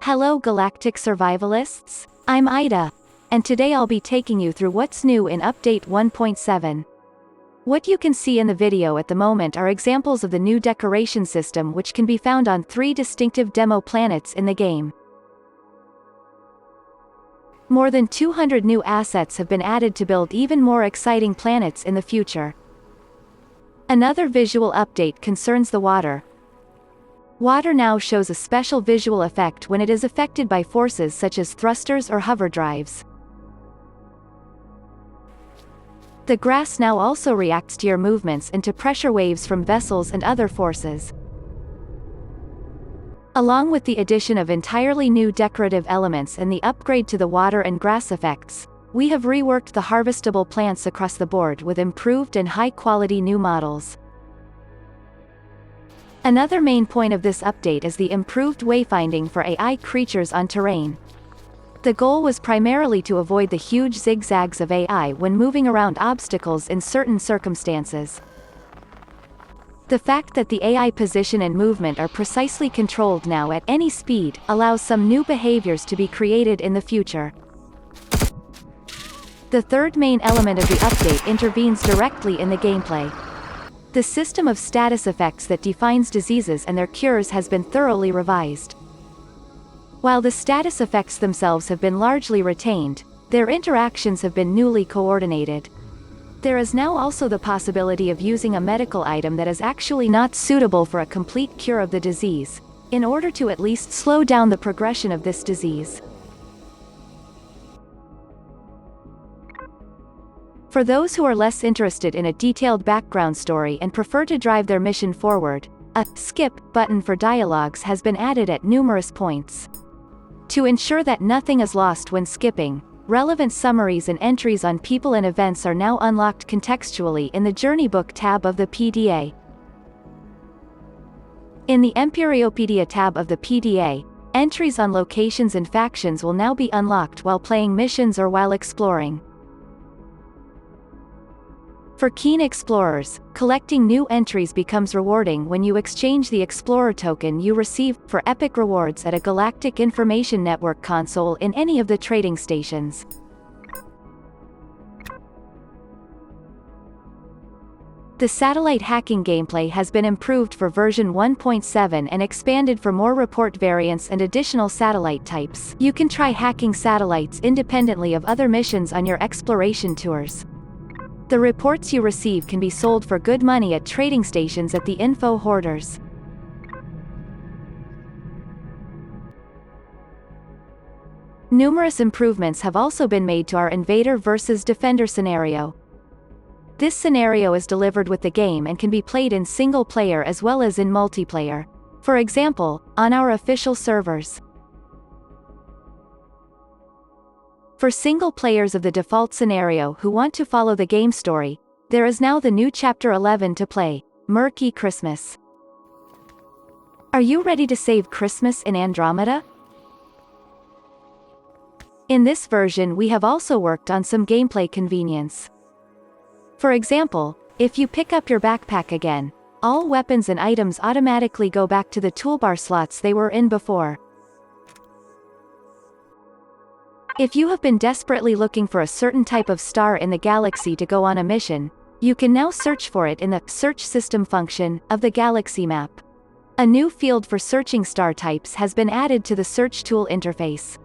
Hello Galactic Survivalists, I'm Ida, and today I'll be taking you through what's new in Update 1.7. What you can see in the video at the moment are examples of the new decoration system which can be found on 3 distinctive demo planets in the game. More than 200 new assets have been added to build even more exciting planets in the future. Another visual update concerns the water. Water now shows a special visual effect when it is affected by forces such as thrusters or hover drives. The grass now also reacts to your movements and to pressure waves from vessels and other forces. Along with the addition of entirely new decorative elements and the upgrade to the water and grass effects, we have reworked the harvestable plants across the board with improved and high-quality new models. Another main point of this update is the improved wayfinding for AI creatures on terrain. The goal was primarily to avoid the huge zigzags of AI when moving around obstacles in certain circumstances. The fact that the AI position and movement are precisely controlled now at any speed allows some new behaviors to be created in the future. The third main element of the update intervenes directly in the gameplay. The system of status effects that defines diseases and their cures has been thoroughly revised. While the status effects themselves have been largely retained, their interactions have been newly coordinated. There is now also the possibility of using a medical item that is actually not suitable for a complete cure of the disease, in order to at least slow down the progression of this disease. For those who are less interested in a detailed background story and prefer to drive their mission forward, a skip button for dialogues has been added at numerous points. To ensure that nothing is lost when skipping, relevant summaries and entries on people and events are now unlocked contextually in the Journey Book tab of the PDA. In the Empireopedia tab of the PDA, entries on locations and factions will now be unlocked while playing missions or while exploring. For keen explorers, collecting new entries becomes rewarding when you exchange the Explorer token you receive for epic rewards at a Galactic Information Network console in any of the trading stations. The satellite hacking gameplay has been improved for version 1.7 and expanded for more report variants and additional satellite types. You can try hacking satellites independently of other missions on your exploration tours. The reports you receive can be sold for good money at trading stations at the Info Hoarders. Numerous improvements have also been made to our Invader versus Defender scenario. This scenario is delivered with the game and can be played in single player as well as in multiplayer. For example, on our official servers. For single players of the default scenario who want to follow the game story, there is now the new Chapter 11 to play, Murky Christmas. Are you ready to save Christmas in Andromeda? In this version we have also worked on some gameplay convenience. For example, if you pick up your backpack again, all weapons and items automatically go back to the toolbar slots they were in before. If you have been desperately looking for a certain type of star in the galaxy to go on a mission, you can now search for it in the Search System function of the galaxy map. A new field for searching star types has been added to the Search Tool interface.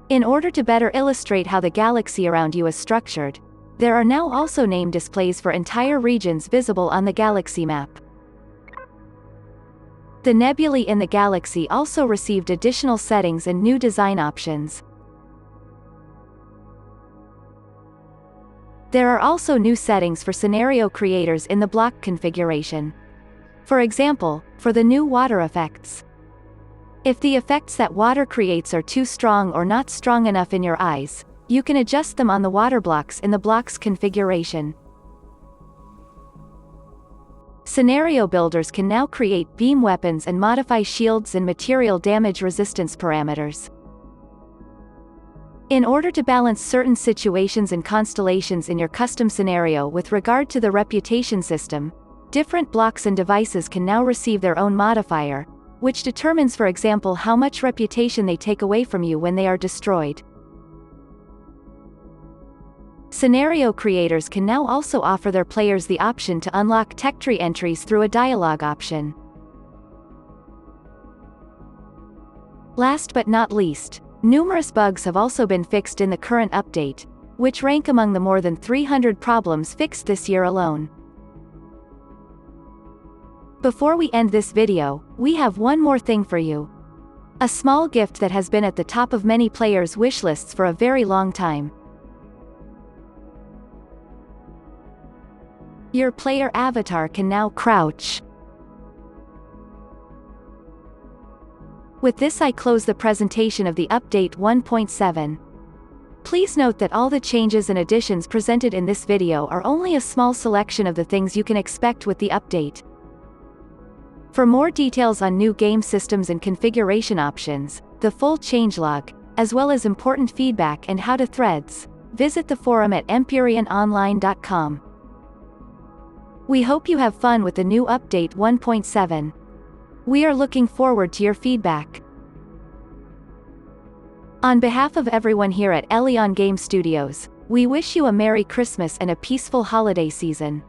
In order to better illustrate how the galaxy around you is structured, there are now also name displays for entire regions visible on the galaxy map. The nebulae in the galaxy also received additional settings and new design options. There are also new settings for scenario creators in the block configuration. For example, for the new water effects. If the effects that water creates are too strong or not strong enough in your eyes, you can adjust them on the water blocks in the blocks configuration. Scenario builders can now create beam weapons and modify shields and material damage resistance parameters. In order to balance certain situations and constellations in your custom scenario with regard to the reputation system, Different blocks and devices can now receive their own modifier, which determines, for example, how much reputation they take away from you when they are destroyed. Scenario creators can now also offer their players the option to unlock tech tree entries through a dialogue option. Last but not least, numerous bugs have also been fixed in the current update, which rank among the more than 300 problems fixed this year alone. Before we end this video, we have one more thing for you. A small gift that has been at the top of many players' wish lists for a very long time. Your player avatar can now crouch. With this, I close the presentation of the Update 1.7. Please note that all the changes and additions presented in this video are only a small selection of the things you can expect with the update. For more details on new game systems and configuration options, the full changelog, as well as important feedback and how to threads, visit the forum at empyreanonline.com. We hope you have fun with the new Update 1.7. We are looking forward to your feedback. On behalf of everyone here at Elyon Game Studios, we wish you a Merry Christmas and a peaceful holiday season.